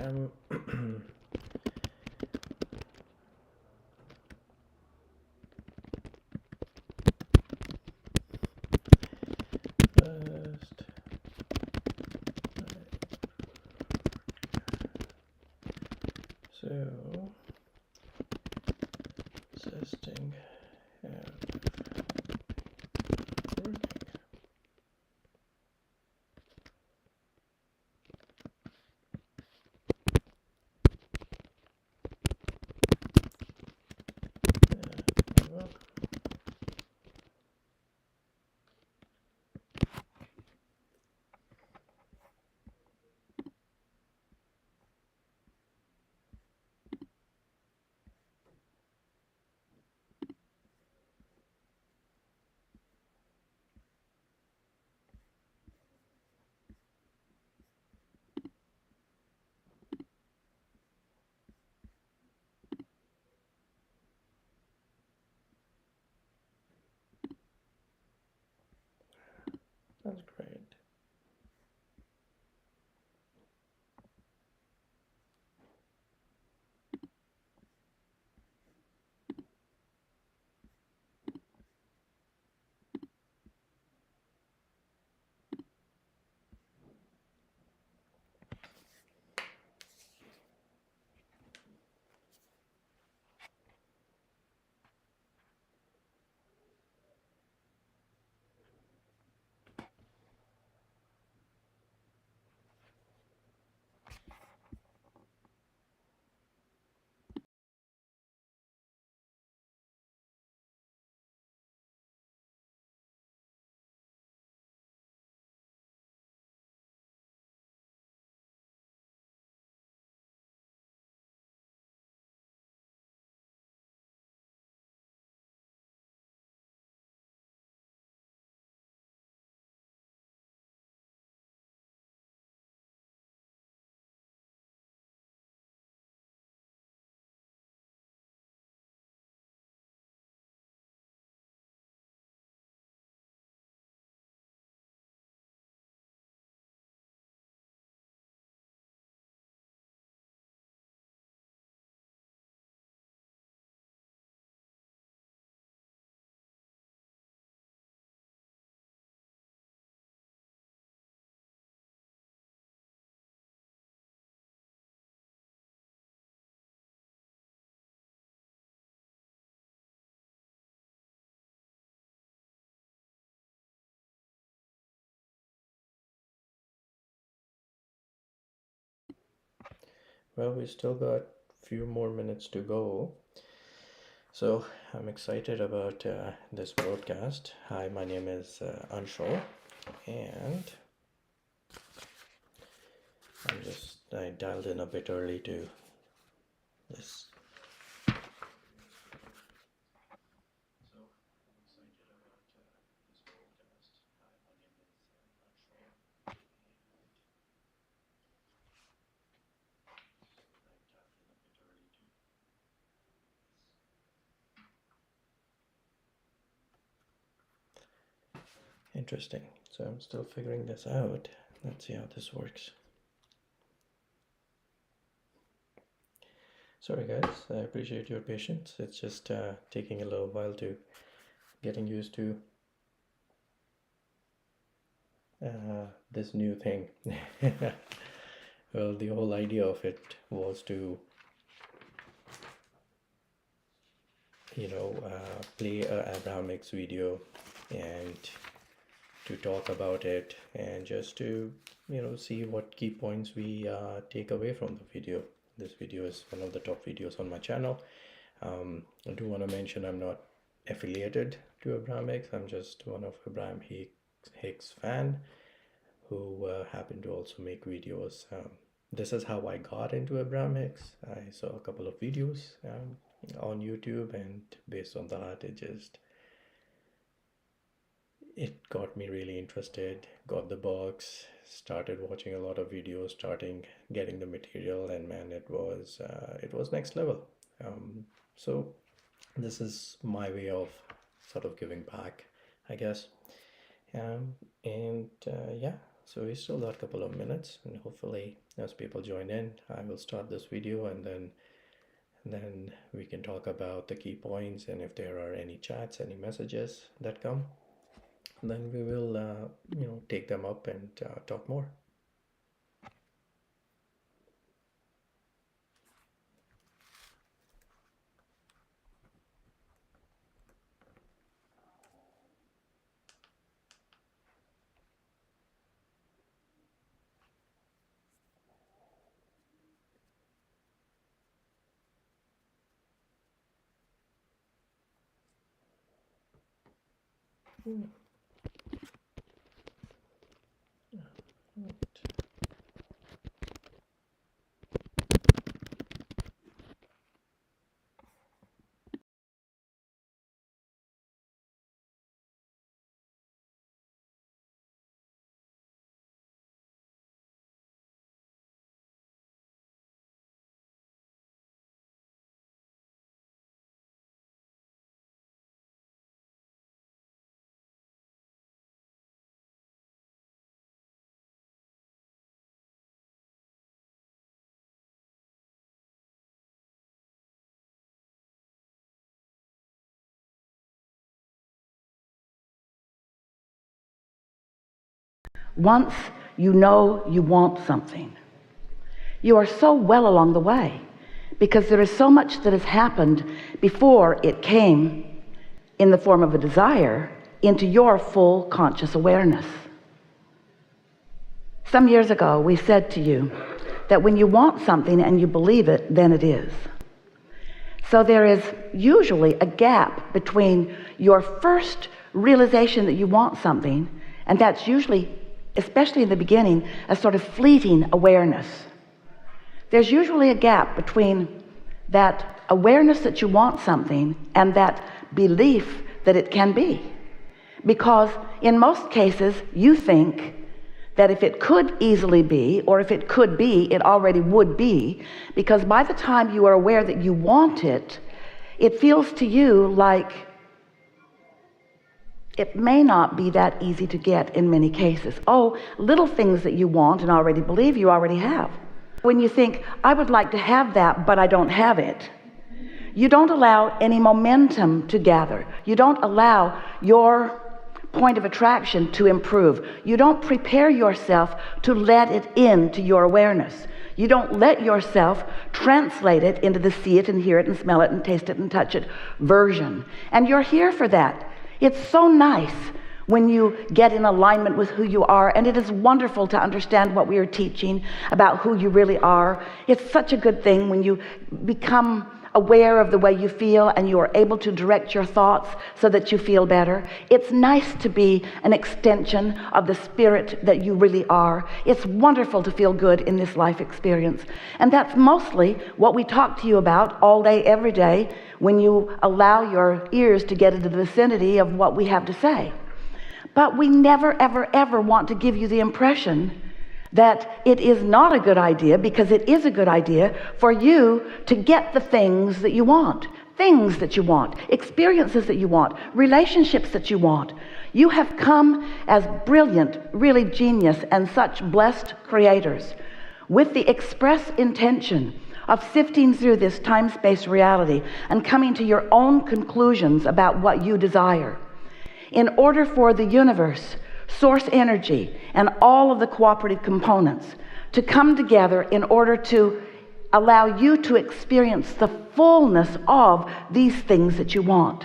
First, so testing and working. Well, that's great. Well, we still got a few more minutes to go. So I'm excited about this broadcast. Hi, my name is Anshul, and I dialed in a bit early to this. Interesting. So I'm still figuring this out. Let's see how this works. Sorry guys, I appreciate your patience. It's just taking a little while to getting used to this new thing. Well, the whole idea of it was to, play a Abraham Hicks video and to talk about it and just to, see what key points we take away from the video. This video is one of the top videos on my channel. I do want to mention I'm not affiliated to Abraham Hicks. I'm just one of Abraham Hicks fan who happen to also make videos. This is how I got into Abraham Hicks. I saw a couple of videos on YouTube, and based on that, it got me really interested. Got the box, started watching a lot of videos, starting getting the material, and man, it was next level. So this is my way of sort of giving back, I guess. And yeah, So we still got a couple of minutes, and hopefully as people join in, I will start this video, and then we can talk about the key points, and if there are any chats, any messages that come, then we will take them up and talk more. Once you know you want something, you are so well along the way, because there is so much that has happened before it came in the form of a desire into your full conscious awareness. Some years ago, we said to you that when you want something and you believe it, then it is. So there is usually a gap between your first realization that you want something, and that's usually, especially in the beginning, a sort of fleeting awareness. There's usually a gap between that awareness that you want something and that belief that it can be. Because in most cases, you think that if it could easily be, or if it could be, it already would be, because by the time you are aware that you want it, it feels to you like it may not be that easy to get in many cases. Oh, little things that you want and already believe you already have. When you think, I would like to have that, but I don't have it, you don't allow any momentum to gather. You don't allow your point of attraction to improve. You don't prepare yourself to let it into your awareness. You don't let yourself translate it into the see it and hear it and smell it and taste it and touch it version. And you're here for that. It's so nice when you get in alignment with who you are, and it is wonderful to understand what we are teaching about who you really are. It's such a good thing when you become aware of the way you feel and you are able to direct your thoughts so that you feel better. It's nice to be an extension of the spirit that you really are. It's wonderful to feel good in this life experience. And that's mostly what we talk to you about all day, every day, when you allow your ears to get into the vicinity of what we have to say. But we never, ever, ever want to give you the impression that it is not a good idea, because it is a good idea for you to get the things that you want, experiences that you want, relationships that you want. You have come as brilliant, really genius, and such blessed creators with the express intention of sifting through this time-space reality and coming to your own conclusions about what you desire. In order for the universe, source energy, and all of the cooperative components to come together in order to allow you to experience the fullness of these things that you want.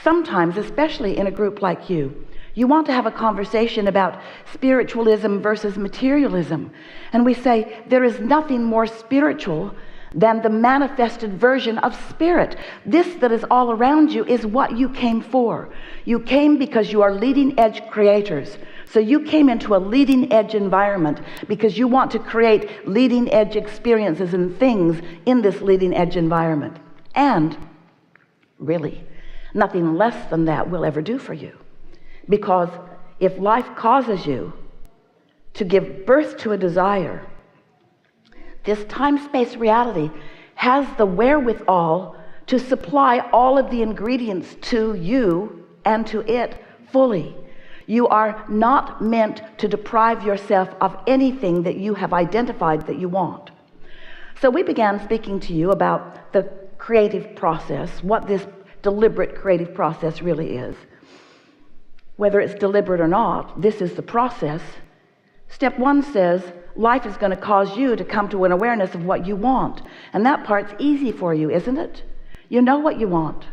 Sometimes, especially in a group like you want to have a conversation about spiritualism versus materialism. And we say there is nothing more spiritual than the manifested version of spirit. This that is all around you is what you came for. You came because you are leading edge creators. So you came into a leading edge environment because you want to create leading edge experiences and things in this leading edge environment. And really, nothing less than that will ever do for you. Because if life causes you to give birth to a desire, this time-space reality has the wherewithal to supply all of the ingredients to you and to it fully. You are not meant to deprive yourself of anything that you have identified that you want. So we began speaking to you about the creative process, what this deliberate creative process really is. Whether it's deliberate or not, this is the process. Step one says, life is going to cause you to come to an awareness of what you want. And that part's easy for you, isn't it? You know what you want.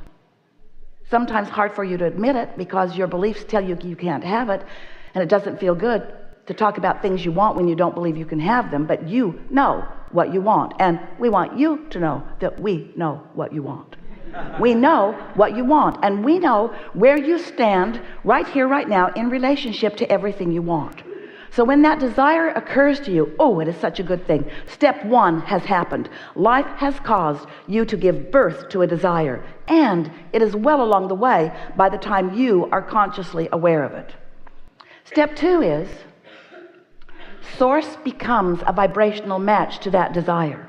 Sometimes hard for you to admit it because your beliefs tell you you can't have it, and it doesn't feel good to talk about things you want when you don't believe you can have them, but you know what you want, and we want you to know that we know what you want. We know what you want, and we know where you stand right here, right now, in relationship to everything you want. So when that desire occurs to you, oh, it is such a good thing. Step one has happened. Life has caused you to give birth to a desire, and it is well along the way by the time you are consciously aware of it. Step two is, source becomes a vibrational match to that desire.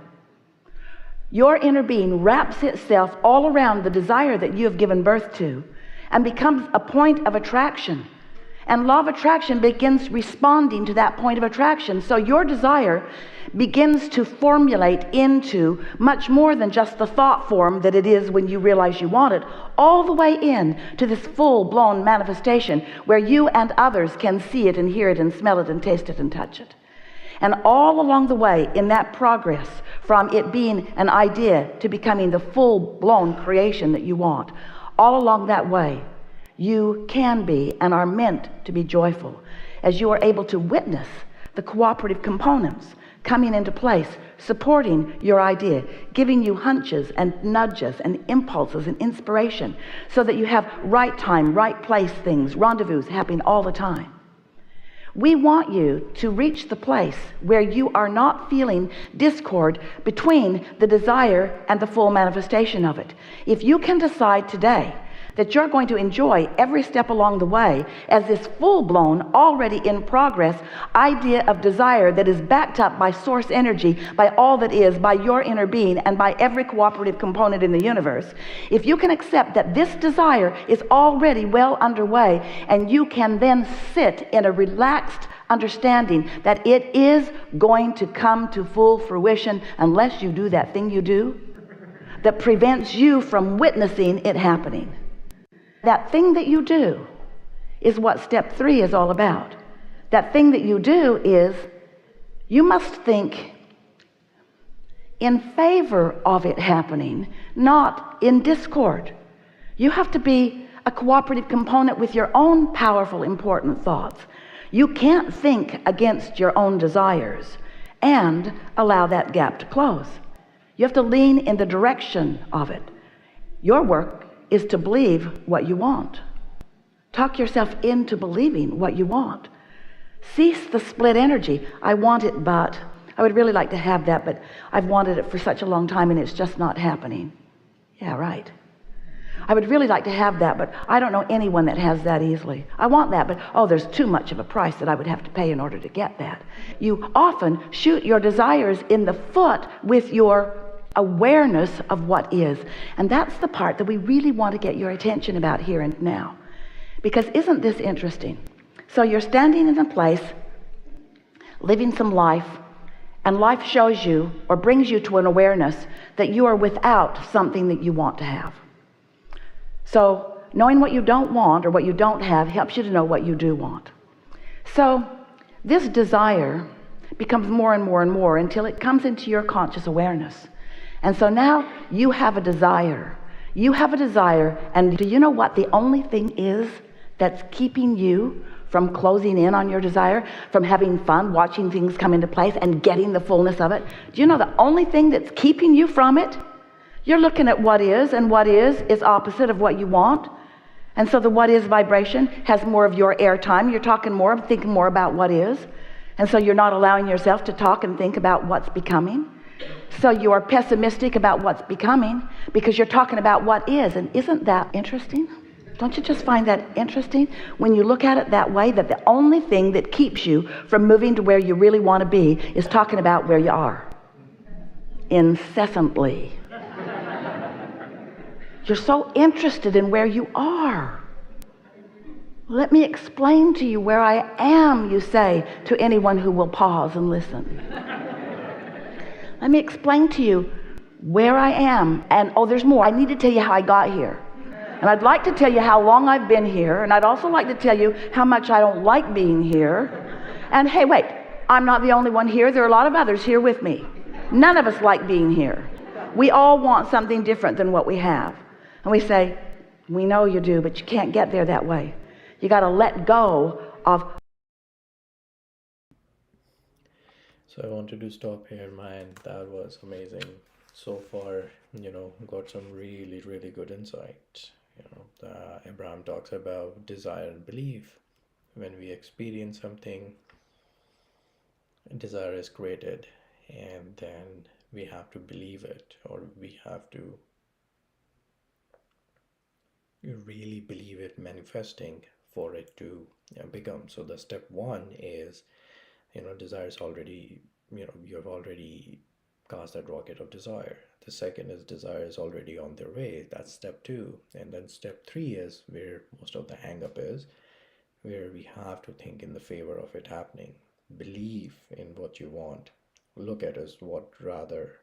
Your inner being wraps itself all around the desire that you have given birth to and becomes a point of attraction. And law of attraction begins responding to that point of attraction. So your desire begins to formulate into much more than just the thought form that it is when you realize you want it, all the way in to this full-blown manifestation where you and others can see it and hear it and smell it and taste it and touch it. And all along the way in that progress, from it being an idea to becoming the full-blown creation that you want, all along that way, you can be and are meant to be joyful as you are able to witness the cooperative components coming into place, supporting your idea, giving you hunches and nudges and impulses and inspiration so that you have right time, right place things, rendezvous happening all the time. We want you to reach the place where you are not feeling discord between the desire and the full manifestation of it. If you can decide today that you're going to enjoy every step along the way as this full-blown, already in progress idea of desire that is backed up by source energy, by all that is, by your inner being, and by every cooperative component in the universe, if you can accept that this desire is already well underway, and you can then sit in a relaxed understanding that it is going to come to full fruition unless you do that thing you do that prevents you from witnessing it happening. That thing that you do is what step three is all about. That thing that you do is you must think in favor of it happening, not in discord. You have to be a cooperative component with your own powerful, important thoughts. You can't think against your own desires and allow that gap to close. You have to lean in the direction of it. Your work is to believe what you want. Talk yourself into believing what you want. Cease the split energy. I want it, but I would really like to have that, but I've wanted it for such a long time and it's just not happening. Yeah, right. I would really like to have that, but I don't know anyone that has that easily. I want that, but oh, there's too much of a price that I would have to pay in order to get that. You often shoot your desires in the foot with your awareness of what is, and that's the part that we really want to get your attention about here and now, because isn't this interesting? So you're standing in a place living some life, and life shows you or brings you to an awareness that you are without something that you want to have. So knowing what you don't want or what you don't have helps you to know what you do want. So this desire becomes more and more and more until it comes into your conscious awareness. And so now you have a desire. You have a desire, and do you know what the only thing is that's keeping you from closing in on your desire, from having fun, watching things come into place and getting the fullness of it? Do you know the only thing that's keeping you from it? You're looking at what is, and what is opposite of what you want. And so the what is vibration has more of your airtime. You're talking more, thinking more about what is. And so you're not allowing yourself to talk and think about what's becoming. So you are pessimistic about what's becoming because you're talking about what is. And isn't that interesting? Don't you just find that interesting when you look at it that way, that the only thing that keeps you from moving to where you really want to be is talking about where you are incessantly. You're so interested in where you are. Let me explain to you where I am, you say to anyone who will pause and listen. Let me explain to you where I am. And oh, there's more. I need to tell you how I got here. And I'd like to tell you how long I've been here. And I'd also like to tell you how much I don't like being here. And hey, wait, I'm not the only one here. There are a lot of others here with me. None of us like being here. We all want something different than what we have. And we say, we know you do, but you can't get there that way. You got to let go of. So I wanted to stop here, man. That was amazing. So far, got some really, really good insight. Abraham talks about desire and belief. When we experience something, desire is created, and then we have to believe it, or we have to really believe it manifesting for it to become. So the step one is, desire is already, you have already cast that rocket of desire. The second is desire is already on their way. That's step two. And then step three is where most of the hang up is, where we have to think in the favor of it happening. Believe in what you want. Look at as what rather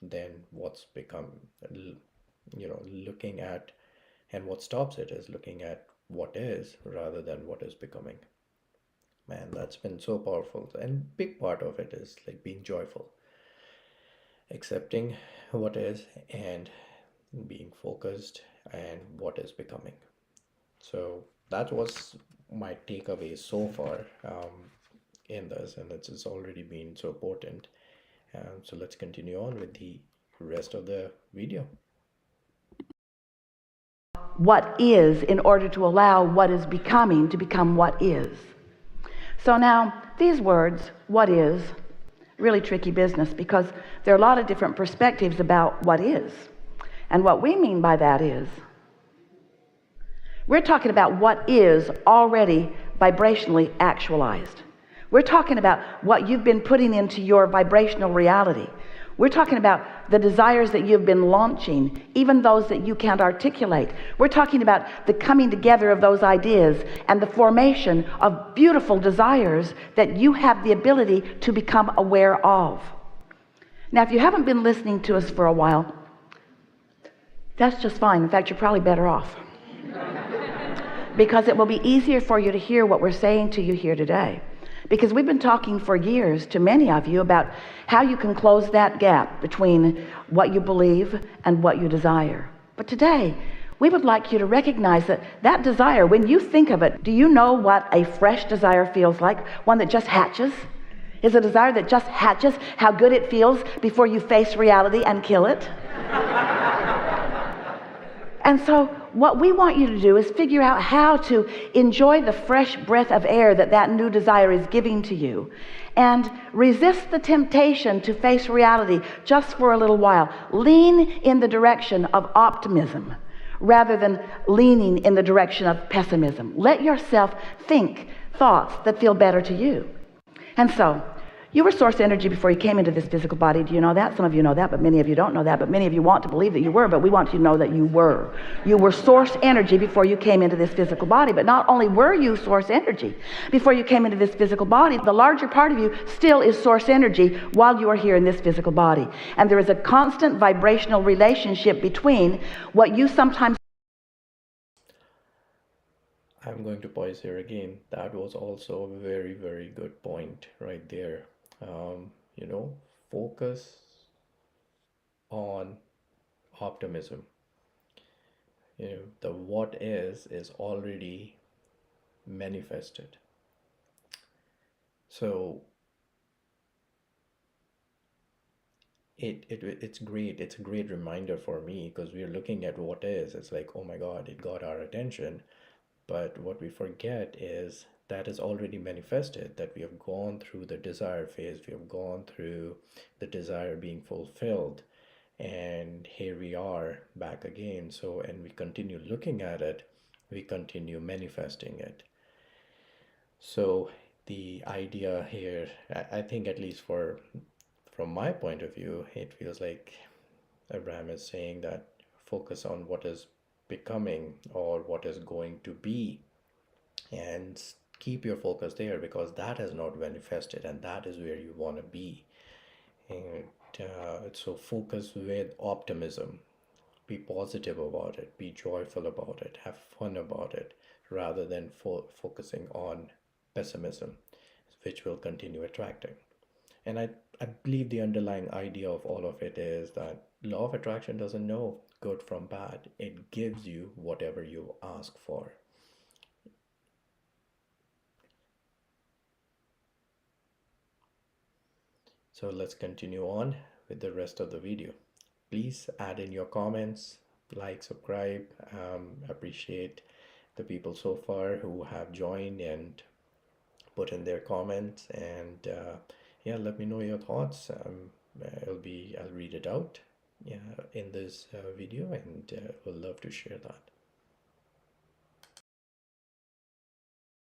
than what's become, looking at, and what stops it is looking at what is rather than what is becoming. Man, that's been so powerful. And big part of it is like being joyful, accepting what is, and being focused and what is becoming. So that was my takeaway so far in this, and it's already been so important. So let's continue on with the rest of the video. What is in order to allow what is becoming to become what is. So now these words, what is, really tricky business, because there are a lot of different perspectives about what is. And what we mean by that is, we're talking about what is already vibrationally actualized. We're talking about what you've been putting into your vibrational reality. We're talking about the desires that you've been launching, even those that you can't articulate. We're talking about the coming together of those ideas and the formation of beautiful desires that you have the ability to become aware of. Now, if you haven't been listening to us for a while, that's just fine. In fact, you're probably better off. Because it will be easier for you to hear what we're saying to you here today. Because we've been talking for years to many of you about how you can close that gap between what you believe and what you desire. But today, we would like you to recognize that that desire, when you think of it, do you know what a fresh desire feels like? One that just hatches? Is a desire that just hatches how good it feels before you face reality and kill it? And so what we want you to do is figure out how to enjoy the fresh breath of air that that new desire is giving to you, and resist the temptation to face reality just for a little while. Lean in the direction of optimism rather than leaning in the direction of pessimism. Let yourself think thoughts that feel better to you. And so, you were source energy before you came into this physical body. Do you know that? Some of you know that, but many of you don't know that. But many of you want to believe that you were, but we want you to know that you were. You were source energy before you came into this physical body. But not only were you source energy before you came into this physical body, the larger part of you still is source energy while you are here in this physical body. And there is a constant vibrational relationship between what you sometimes... I'm going to pause here again. That was also a very, very good point right there. Focus on optimism. The what is already manifested. So it's great. It's a great reminder for me, because we're looking at what is. It's like, oh my God, it got our attention. But what we forget is that is already manifested, that we have gone through the desire phase, we have gone through the desire being fulfilled, and here we are back again. So, and we continue looking at it, we continue manifesting it. So the idea here, I think, at least from my point of view, it feels like Abraham is saying that focus on what is becoming or what is going to be, and keep your focus there, because that has not manifested and that is where you want to be. And so focus with optimism, be positive about it, be joyful about it, have fun about it, rather than focusing on pessimism, which will continue attracting. And I believe the underlying idea of all of it is that law of attraction doesn't know good from bad. It gives you whatever you ask for. So let's continue on with the rest of the video. Please add in your comments, like, subscribe. Appreciate the people so far who have joined and put in their comments, and yeah, let me know your thoughts. I'll read it out, yeah, in this video, and we'll love to share that.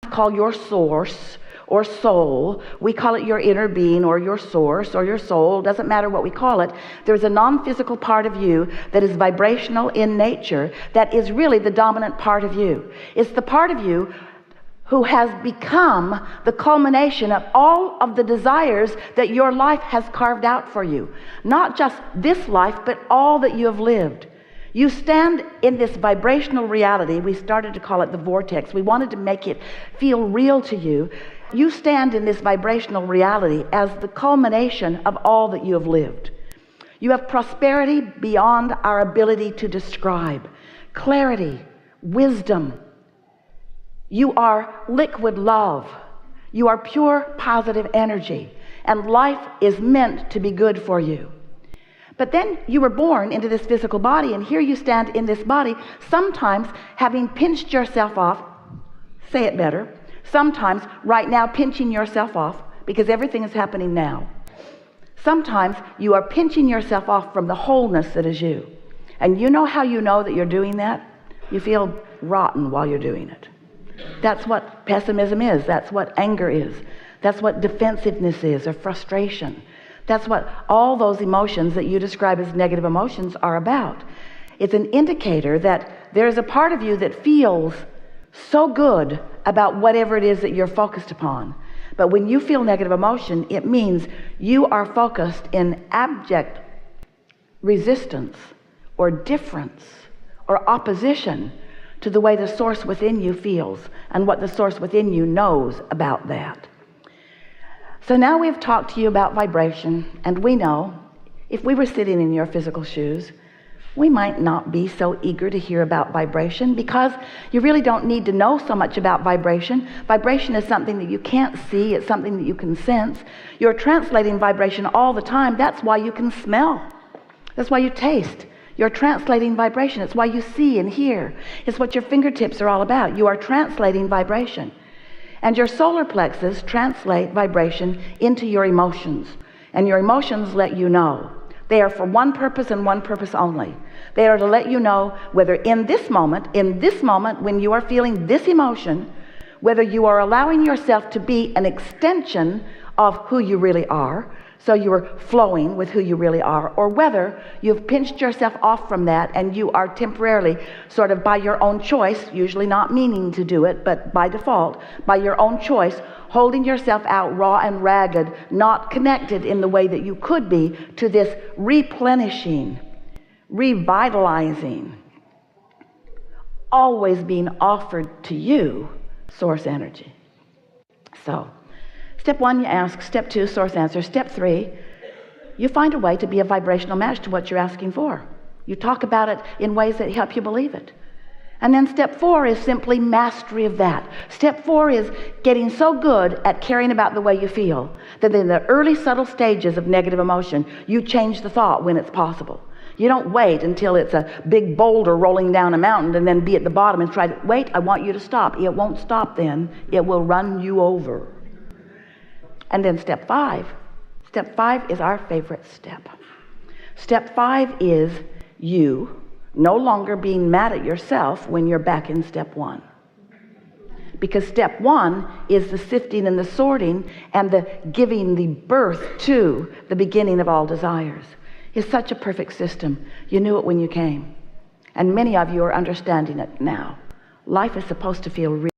Call your source or soul. We call it your inner being or your source or your soul. Doesn't matter what we call it. There's a non-physical part of you that is vibrational in nature, that is really the dominant part of you. It's the part of you who has become the culmination of all of the desires that your life has carved out for you. Not just this life, but all that you have lived. You stand in this vibrational reality. We started to call it the vortex. We wanted to make it feel real to you. You stand in this vibrational reality as the culmination of all that you have lived. You have prosperity beyond our ability to describe, clarity, wisdom. You are liquid love. You are pure positive energy, and life is meant to be good for you. But then you were born into this physical body, and here you stand in this body, sometimes having pinched yourself off. Say it better. Sometimes right now pinching yourself off, because everything is happening now. Sometimes you are pinching yourself off from the wholeness that is you. And you know how you know that you're doing that? You feel rotten while you're doing it. That's what pessimism is. That's what anger is. That's what defensiveness is, or frustration. That's what all those emotions that you describe as negative emotions are about. It's an indicator that there's a part of you that feels so good about whatever it is that you're focused upon. But when you feel negative emotion, it means you are focused in abject resistance or difference or opposition to the way the source within you feels and what the source within you knows about that. So now we've talked to you about vibration, and we know if we were sitting in your physical shoes, we might not be so eager to hear about vibration, because you really don't need to know so much about vibration. Vibration is something that you can't see. It's something that you can sense. You're translating vibration all the time. That's why you can smell. That's why you taste. You're translating vibration. It's why you see and hear. It's what your fingertips are all about. You are translating vibration. And your solar plexus translate vibration into your emotions. And your emotions let you know. They are for one purpose and one purpose only. They are to let you know whether in this moment when you are feeling this emotion, whether you are allowing yourself to be an extension of who you really are, so you are flowing with who you really are, or whether you've pinched yourself off from that and you are temporarily, sort of by your own choice, usually not meaning to do it, but by default, by your own choice, holding yourself out raw and ragged, not connected in the way that you could be to this replenishing, revitalizing, always being offered to you source energy. So step 1, you ask. Step 2, source answer. Step 3, you find a way to be a vibrational match to what you're asking for. You talk about it in ways that help you believe it. And then step 4 is simply mastery of that. Step 4 is getting so good at caring about the way you feel that in the early subtle stages of negative emotion, you change the thought when it's possible. You don't wait until it's a big boulder rolling down a mountain and then be at the bottom and try to, wait, I want you to stop. It won't stop then. It will run you over. And then step 5 is our favorite step. Step 5 is you no longer being mad at yourself when you're back in step 1. Because step 1 is the sifting and the sorting and the giving the birth to the beginning of all desires. It's such a perfect system. You knew it when you came. And many of you are understanding it now. Life is supposed to feel real.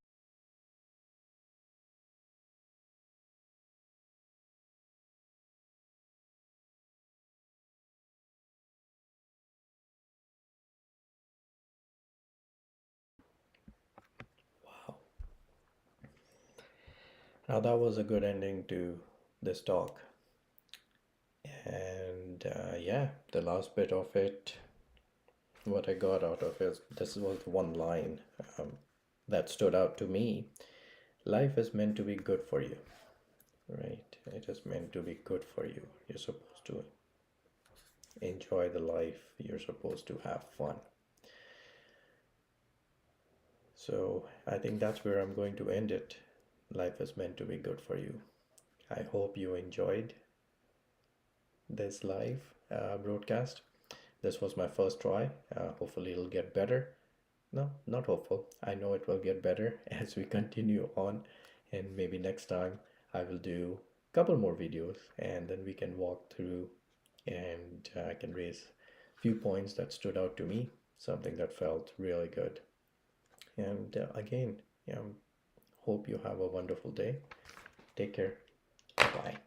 Now that was a good ending to this talk. And yeah, the last bit of it, what I got out of it, this was one line that stood out to me. Life is meant to be good for you, right? It is meant to be good for you. You're supposed to enjoy the life, you're supposed to have fun. So I think that's where I'm going to end it. Life is meant to be good for you. I hope you enjoyed this live broadcast. This was my first try. Hopefully, it'll get better. No, not hopeful. I know it will get better as we continue on, and maybe next time I will do a couple more videos and then we can walk through and I can raise a few points that stood out to me, something that felt really good. And again, hope you have a wonderful day. Take care. Bye.